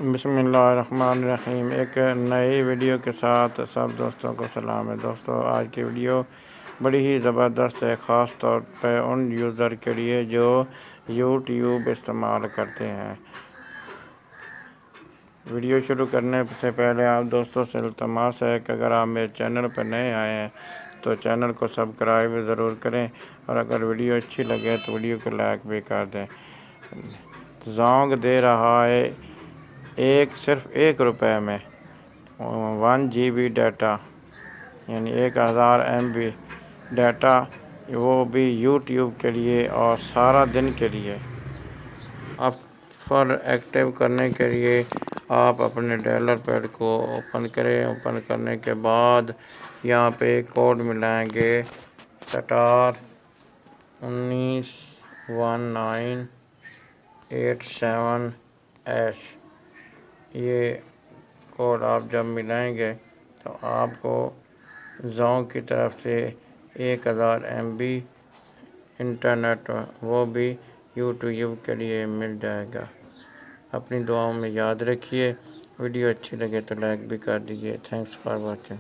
बिस्मिल्लाहिर्रहमानिर्रहीम। एक नई वीडियो के साथ सब दोस्तों को सलाम है। दोस्तों, आज की वीडियो बड़ी ही ज़बरदस्त है, ख़ास तौर पर उन यूज़र के लिए जो यूट्यूब इस्तेमाल करते हैं। वीडियो शुरू करने से पहले आप दोस्तों से इल्तमास है कि अगर आप मेरे चैनल पर नए आए हैं तो चैनल को सब्सक्राइब ज़रूर करें, और अगर वीडियो अच्छी लगे तो वीडियो को लाइक भी कर दें। जोंग दे रहा है सिर्फ ₹1 में 1 GB डाटा, यानी 1000 MB डाटा, वो भी यूट्यूब के लिए और सारा दिन के लिए। ऑफर एक्टिव करने के लिए आप अपने डायलर पैड को ओपन करें। ओपन करने के बाद यहाँ पे कोड मिलाएंगे *1987#। ये कोड आप जब मिलाएंगे तो आपको जोंग की तरफ से 1000 MB इंटरनेट, वो भी यूट्यूब के लिए मिल जाएगा। अपनी दुआओं में याद रखिए। वीडियो अच्छी लगे तो लाइक भी कर दीजिए। Thanks for watching.